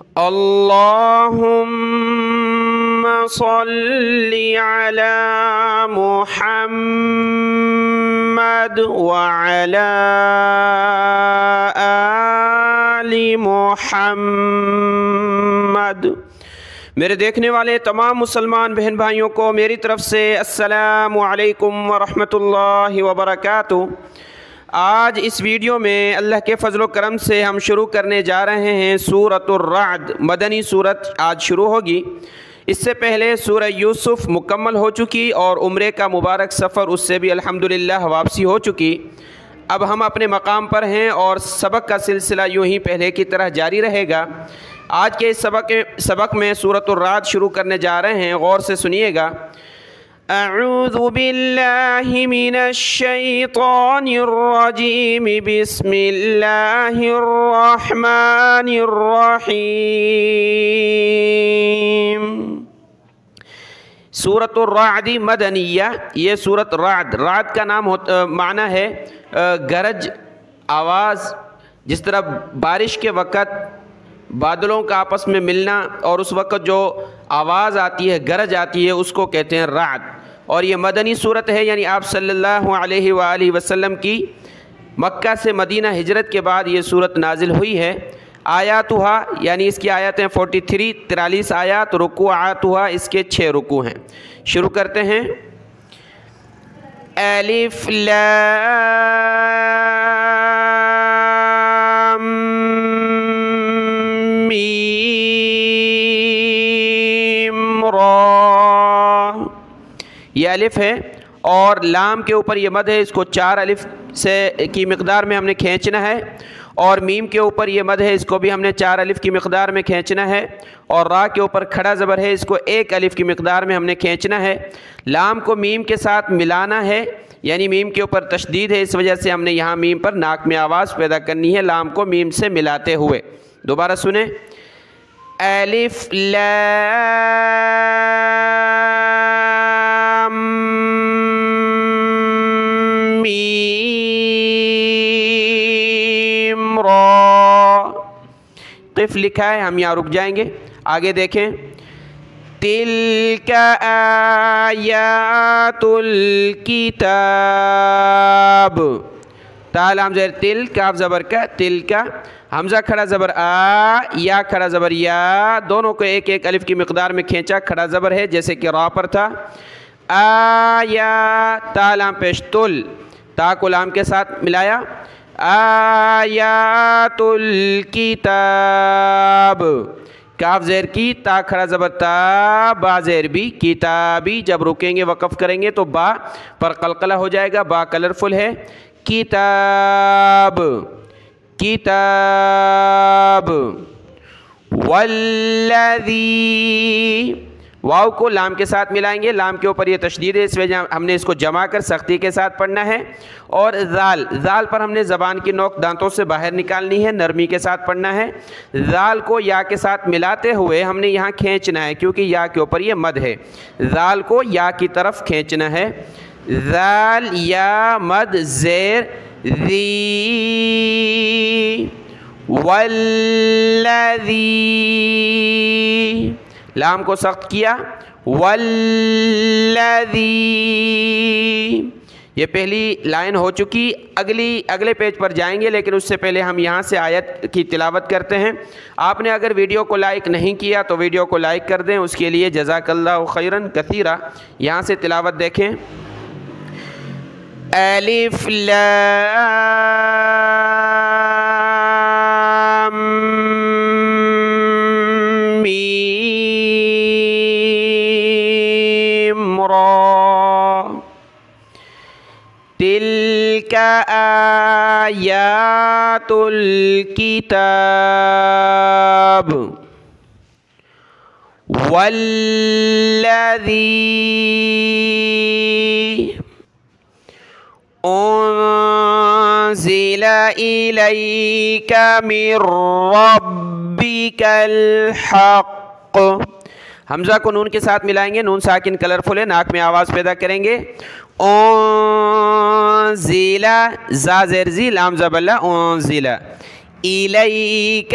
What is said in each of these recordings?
اللهم صل على محمد وعلى آل محمد۔ میرے دیکھنے والے تمام مسلمان بہن بھائیوں کو میری طرف سے السلام علیکم ورحمۃ اللہ وبرکاتہ۔ آج اس ویڈیو میں اللہ کے فضل و کرم سے ہم شروع کرنے جا رہے ہیں سورۃ الرعد، مدنی سورت آج شروع ہوگی۔ اس سے پہلے سورہ یوسف مکمل ہو چکی اور عمرے کا مبارک سفر اس سے بھی الحمدللہ واپسی ہو چکی۔ اب ہم اپنے مقام پر ہیں اور سبق کا سلسلہ یوں ہی پہلے کی طرح جاری رہے گا۔ آج کے اس سبق میں سورۃ الرعد شروع کرنے جا رہے ہیں، غور سے سنیے گا۔ اعوذ باللہ من الشیطان الرجیم، بسم اللہ الرحمن الرحیم۔ سورۃ الرعد مدنیہ، یہ سورۃ رعد کا نام معنی ہے گرج، آواز۔ جس طرح بارش کے وقت بادلوں کا آپس میں ملنا اور اس وقت جو آواز آتی ہے، گرج آتی ہے، اس کو کہتے ہیں رعد۔ اور یہ مدنی صورت ہے، یعنی آپ صلی اللہ علیہ وآلہ وسلم کی مکہ سے مدینہ ہجرت کے بعد یہ صورت نازل ہوئی ہے۔ آیاتھا یعنی اس کی آیتیں 43 آیات، رکوعاتھا اس کے 6 رکوع ہیں۔ شروع کرتے ہیں۔ الف لام میم را، یہ الف ہے اور لام کے اوپر یہ مد ہے، اس کو 4 الف سے کی مقدار میں ہم نے کھینچنا ہے، اور میم کے اوپر یہ مد ہے، اس کو بھی ہم نے 4 الف کی مقدار میں کھینچنا ہے، اور را کے اوپر کھڑا زبر ہے، اس کو 1 الف کی مقدار میں ہم نے کھینچنا ہے۔ لام کو میم کے ساتھ ملانا ہے، یعنی میم کے اوپر تشدید ہے، اس وجہ سے ہم نے یہاں میم پر ناک میں آواز پیدا کرنی ہے، لام کو میم سے ملاتے ہوئے۔ دوبارہ سنیں۔ الف لام میم را، قف لکھا ہے، ہم یہاں رک جائیں گے۔ آگے دیکھیں۔ تلک آیات الکتاب، تا لام زیر تل، کاف زبر کا، تل کا، حمزہ کھڑا زبر آ، یا کھڑا زبر یا، دونوں کو 1 الف کی مقدار میں کھینچا، کھڑا زبر ہے جیسے کہ را پر تھا۔ آیا، تا لام پیش تل، تا کو لام کے ساتھ ملایا۔ آیات الکتاب، کاف زیر کی، تا کھڑا زبر تا، با زیر بھی، کتابی، جب رکیں گے وقف کریں گے تو با پر قلقلہ ہو جائے گا، با کلرفل ہے۔ کتاب، کتاب، والذی، واو کو لام کے ساتھ ملائیں گے، لام کے اوپر یہ تشدید ہے، اس وجہ ہم نے اس کو جمع کر سختی کے ساتھ پڑھنا ہے۔ اور ذال، ذال پر ہم نے زبان کی نوک دانتوں سے باہر نکالنی ہے، نرمی کے ساتھ پڑھنا ہے۔ ذال کو یا کے ساتھ ملاتے ہوئے ہم نے یہاں کھینچنا ہے، کیونکہ یا کے اوپر یہ مد ہے، ذال کو یا کی طرف کھینچنا ہے۔ ذال یا مد زیر ذی، والذی، لام کو سخت کیا، والذی، یہ پہلی لائن ہو چکی۔ اگلے پیج پر جائیں گے، لیکن اس سے پہلے ہم یہاں سے آیت کی تلاوت کرتے ہیں۔ آپ نے اگر ویڈیو کو لائک نہیں کیا تو ویڈیو کو لائک کر دیں، اس کے لیے جزاک اللہ خیرن کثیرا۔ یہاں سے تلاوت دیکھیں۔ الف لام میم را، تلک آیات الکتاب، والذی انزل الیک من ربک الحق، حمزہ کو نون کے ساتھ ملائیں گے، نون ساکن کلرفل ہے، ناک میں آواز پیدا کریں گے۔ انزل، زا زیر زی، لام زبر لا، انزل الیک،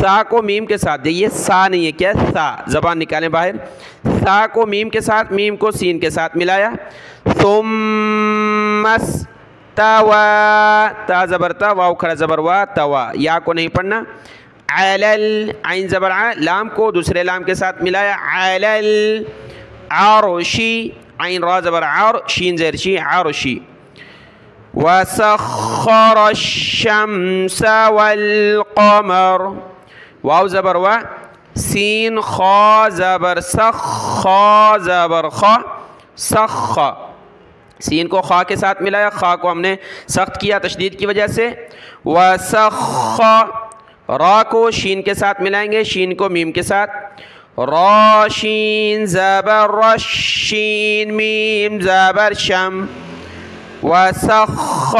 سا کو میم کے ساتھ، دیکھیے سا نہیں ہے، کیا سا، زبان نکالیں باہر، سا کو میم کے ساتھ، میم کو سین کے ساتھ ملایا، ثم استوى، تا زبر تا، واو کھڑا زبر وا، توا، یا کو نہیں پڑھنا، علل، عین زبر ع، لام کو دوسرے لام کے ساتھ ملایا، علل عرشی، عین را زبر عر، شین زیر شی، عرشی، وسخر الشمس والقمر، واو زبر وا، سین خا زبر سخ، خا زبر خا، سخ، سین کو خا کے ساتھ ملایا، خا کو ہم نے سخت کیا تشدید کی وجہ سے، وسخ، را کو شین کے ساتھ ملائیں گے، شین کو میم کے ساتھ، را شین زبر رش، شین میم زبر شم، وسخ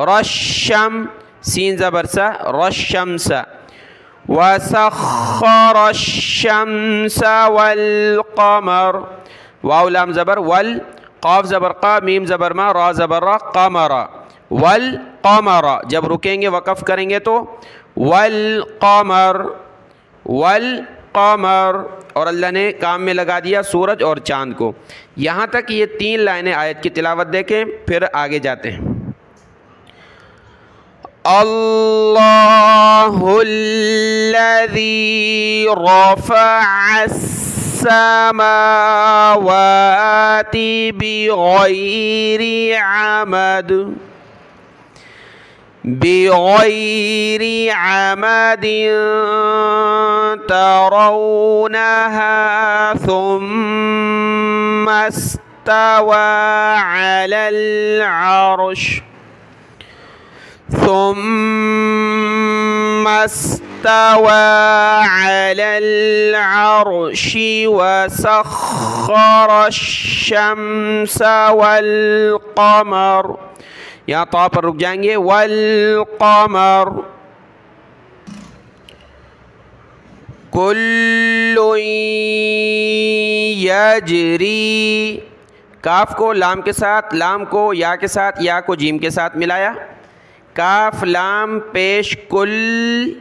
رشم، سین زبر سا، رشمس، وسخر الشمس والقمر، واو لام زبر ول، قاف زبر قا، میم زبر ما، را زبر را، قمر، والقمر، جب رکیں گے وقف کریں گے تو والقمر، والقمر، اور اللہ نے کام میں لگا دیا سورج اور چاند کو۔ یہاں تک یہ 3 لائنیں آیت کی تلاوت دیکھیں، پھر آگے جاتے ہیں۔ اللہ الذی رفع السماوات بغیر عمد، بغیر عمد ترونها ثم استوى على العرش، ثم استوى على العرش وسخر الشمس والقمر، یہاں طا پر رک جائیں گے، والقمر، کل یجری، کاف کو لام کے ساتھ، لام کو یا کے ساتھ، یا کو جیم کے ساتھ ملایا، کاف لام پیش کل،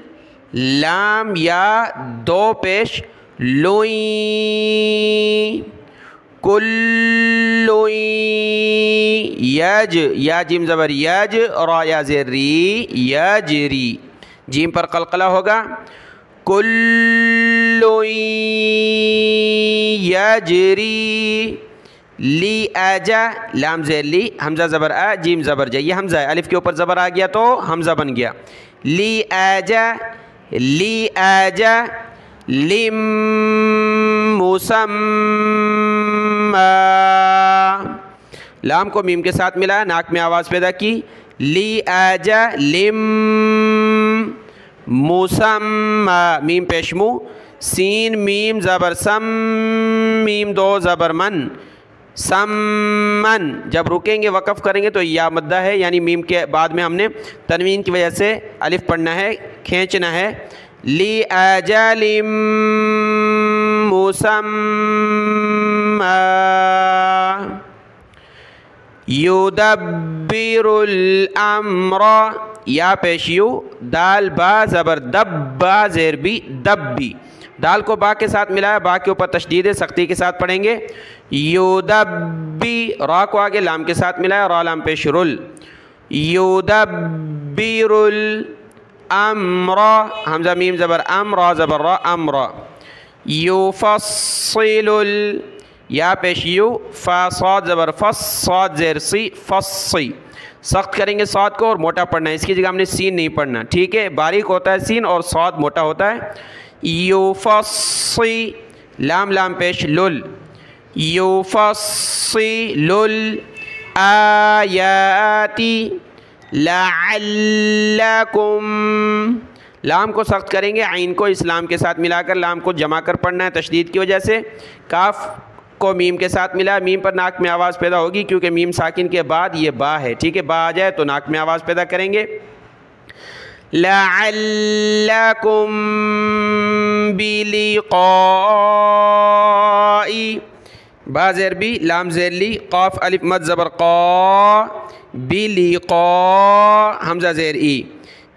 لام یا دو پیش لوئیں، کل یج، یا جیم زبر یج، را یا زیر ری، یجری، جیم پر قلقلہ ہوگا، کل یجری، لی اجا، لام زیر لی، حمزہ زبر ا، جیم زبر جا، یہ حمزہ ہے، الف کے اوپر زبر آ گیا تو حمزہ بن گیا، لی اجا، لی اجا، لم مسمى، لام کو میم کے ساتھ ملا، ناک میں آواز پیدا کی، لی اجا لم مسمى، میم پیشمو، سین میم زبر سم، میم دو زبر من، سمن، جب رکیں گے وقف کریں گے تو یا مدہ ہے، یعنی میم کے بعد میں ہم نے تنوین کی وجہ سے الف پڑھنا ہے، کھینچنا ہے، لی اجل مسمى یدبر الامر، یا پیشیو، دال با زبر دب، با زیر بی، دبی، دال کو با کے ساتھ ملایا، با کے اوپر تشدید ہے، سختی کے ساتھ پڑھیں گے، یدبی، را کو آگے لام کے ساتھ ملایا، را لام پیش رل، یدبر الامر، حمزہ میم زبر ام، را زبر را، امر، یفصل یا پیش یو، فا صاد زبر فص، صاد زیر سی، فصی، سخت کریں گے صاد کو اور موٹا پڑھنا ہے، اس کی جگہ ہم نے سین نہیں پڑھنا، ٹھیک ہے، باریک ہوتا ہے سین اور صاد موٹا ہوتا ہے، یفصی، لام لام پیش لل، یفصل الآیاتی لعلکم، لام کو سخت کریں گے، عین کو اسلام کے ساتھ ملا کر لام کو جمع کر پڑھنا ہے تشدید کی وجہ سے، کاف کو میم کے ساتھ ملا، میم پر ناک میں آواز پیدا ہوگی کیونکہ میم ساکن کے بعد یہ با ہے، ٹھیک ہے، با آ جائے تو ناک میں آواز پیدا کریں گے، لعلکم بلقاء، با زیر بی، لام زیر لی، قاف الف مد زبر قا، بلقاء، حمزہ زیر ای،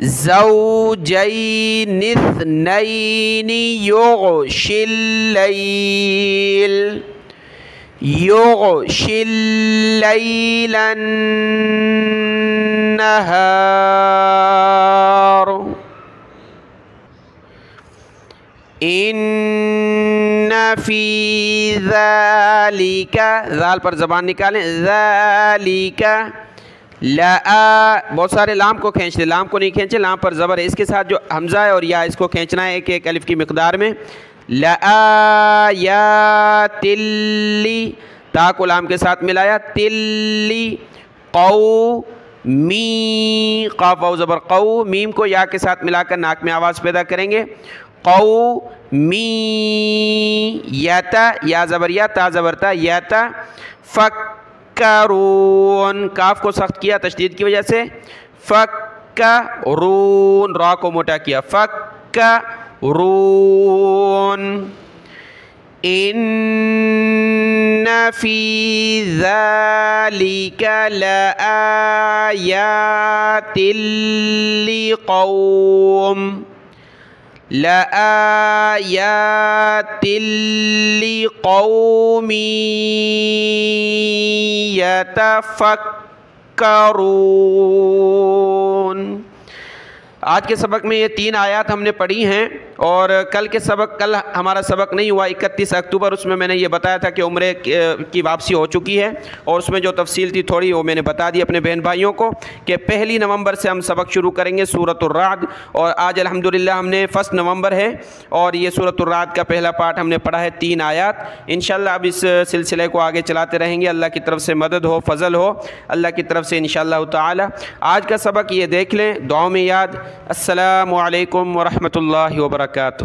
زوجین اثنین یغشی اللیل یغشی اللیل النہار ان فی ذالک، ذال پر زبان نکالیں، ذالک بہت سارے لام کو کھینچ لیں، لام کو نہیں کھینچے، لام پر زبر ہے، اس کے ساتھ جو حمزہ ہے اور یا اس کو کھینچنا ہے ایک ایک الف کی مقدار میں۔ لآیات لی، تا کو لام کے ساتھ ملایا، تلی قومی، قاف واو زبر قو، میم کو یا کے ساتھ ملا کر ناک میں آواز پیدا کریں گے، قومیتا، یا زبر یا، تا زبر تا، یاتا، فکرون، کاف کو سخت کیا تشدید کی وجہ سے، فکرون، را کو موٹا کیا، فکرون، ان فی ذالک لآیات لقوم، لآیات لقوم یتفکرون۔ آج کے سبق میں یہ 3 آیات ہم نے پڑھی ہیں، اور کل ہمارا سبق نہیں ہوا 31 اکتوبر، اس میں میں نے یہ بتایا تھا کہ عمرے کی واپسی ہو چکی ہے، اور اس میں جو تفصیل تھی تھوڑی وہ میں نے بتا دی اپنے بہن بھائیوں کو کہ 1 نومبر سے ہم سبق شروع کریں گے سورۃ الرعد، اور آج الحمدللہ ہم نے 1 نومبر ہے اور یہ سورۃ الرعد کا پہلا پارٹ ہم نے پڑھا ہے 3 آیات۔ انشاءاللہ اب اس سلسلے کو آگے چلاتے رہیں گے، اللہ کی طرف سے مدد ہو، فضل ہو اللہ کی طرف سے انشاءاللہ تعالی۔ آج کا سبق یہ دیکھ لیں، دعاؤں میں یاد۔ السلام علیکم ورحمۃ اللہ وبرکاتہ۔